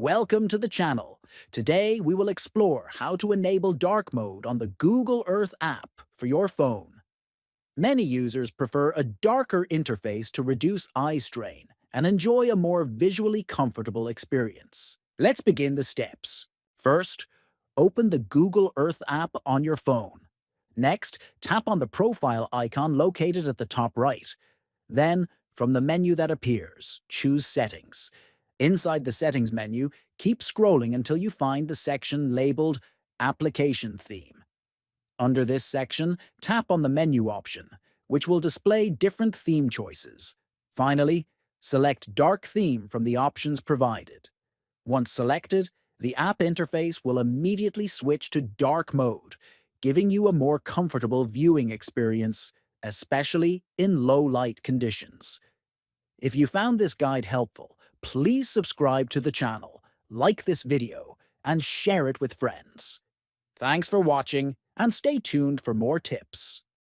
Welcome to the channel. Today we will explore how to enable dark mode on the Google Earth app for your phone. Many users prefer a darker interface to reduce eye strain and enjoy a more visually comfortable experience. Let's begin the steps. First, open the Google Earth app on your phone. Next, tap on the profile icon located at the top right. Then, from the menu that appears, choose Settings. Inside the Settings menu, keep scrolling until you find the section labeled Application Theme. Under this section, tap on the menu option, which will display different theme choices. Finally, select Dark Theme from the options provided. Once selected, the app interface will immediately switch to dark mode, giving you a more comfortable viewing experience, especially in low-light conditions. If you found this guide helpful, please subscribe to the channel, like this video, and share it with friends. Thanks for watching, and stay tuned for more tips.